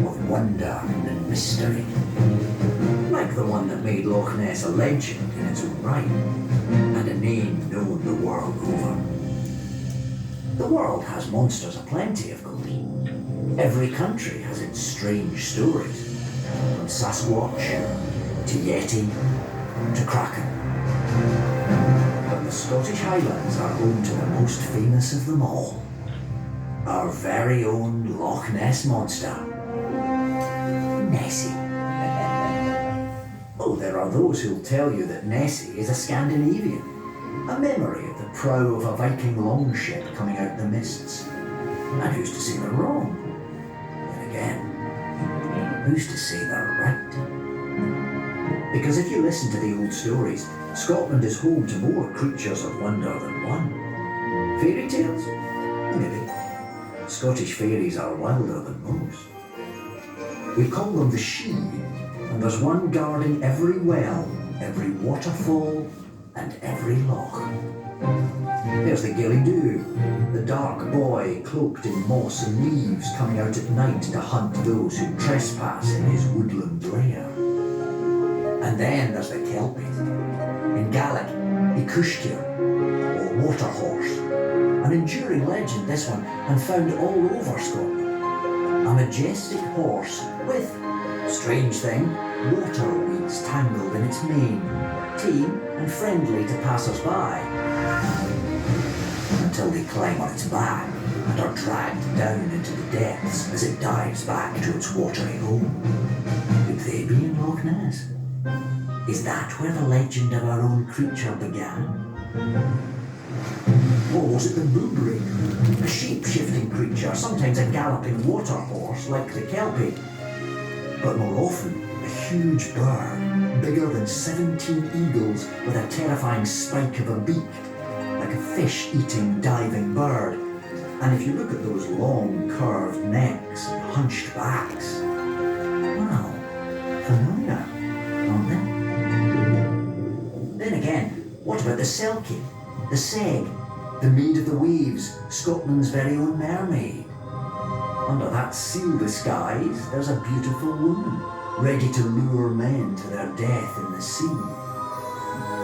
of wonder and mystery. Like the one that made Loch Ness a legend in its own right, and a name known the world over. The world has monsters aplenty, of course. Every country has its strange stories, from Sasquatch to Yeti to Kraken. But the Scottish Highlands are home to the most famous of them all. Our very own Loch Ness monster, Nessie. Oh, there are those who'll tell you that Nessie is a Scandinavian, a memory of the prow of a Viking longship coming out the mists. And who's to say they're wrong? Then again, who's to say they're right? Because if you listen to the old stories, Scotland is home to more creatures of wonder than one. Fairy tales? Maybe. Scottish fairies are wilder than most. We call them the She, and there's one guarding every well, every waterfall, and every loch. There's the Gilly-Doo, the dark boy cloaked in moss and leaves coming out at night to hunt those who trespass in his woodland lair. And then there's the Kelpie, in Gaelic, Ikushkir, or water horse. An enduring legend, this one, and found all over Scotland. A majestic horse with, strange thing, water weeds tangled in its mane, tame and friendly to passers-by. Until they climb on its back and are dragged down into the depths as it dives back to its watery home. Could they be in Loch Ness? Is that where the legend of our own creature began? Or was it the Boobrig, a shape-shifting creature, sometimes a galloping water horse like the Kelpie, but more often a huge bird, bigger than 17 eagles with a terrifying spike of a beak, like a fish-eating diving bird. And if you look at those long curved necks and hunched backs, well, familiar, aren't they? Then again, what about the Selkie, the Seg, the Maid of the Waves, Scotland's very own mermaid? Under that seal disguise, there's a beautiful woman, ready to lure men to their death in the sea.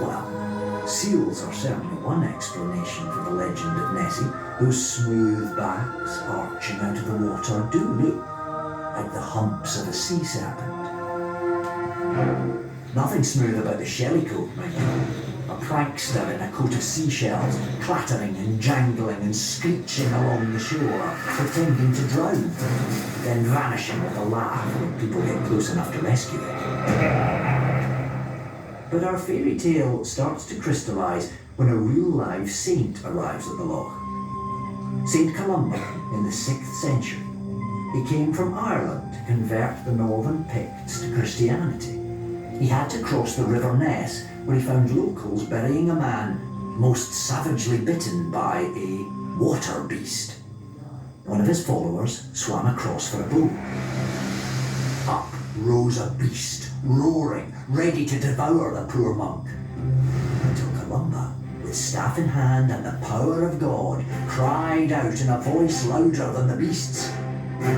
Well, seals are certainly one explanation for the legend of Nessie. Those smooth backs arching out of the water do look like the humps of a sea serpent. Nothing smooth about the shellycoat, mind you. A prankster in a coat of seashells, clattering and jangling and screeching along the shore, pretending to drown, then vanishing with a laugh when people get close enough to rescue him. But our fairy tale starts to crystallise when a real live saint arrives at the loch. Saint Columba in the 6th century. He came from Ireland to convert the northern Picts to Christianity. He had to cross the River Ness, where he found locals burying a man most savagely bitten by a water beast. One of his followers swam across for a boat. Up rose a beast, roaring, ready to devour the poor monk. Until Columba, with staff in hand and the power of God, cried out in a voice louder than the beast's,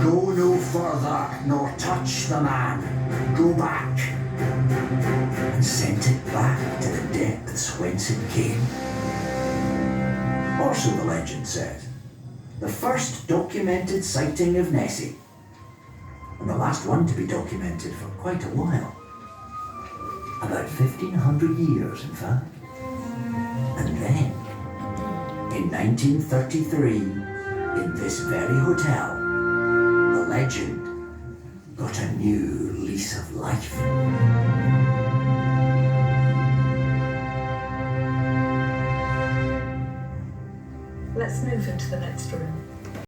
"Go no further, nor touch the man. Go back." And sent it back to the depths whence it came. Or so the legend says. The first documented sighting of Nessie, and the last one to be documented for quite a while. About 1,500 years, in fact. And then, in 1933, in this very hotel, the legend got a new lease of life. Let's move into the next room.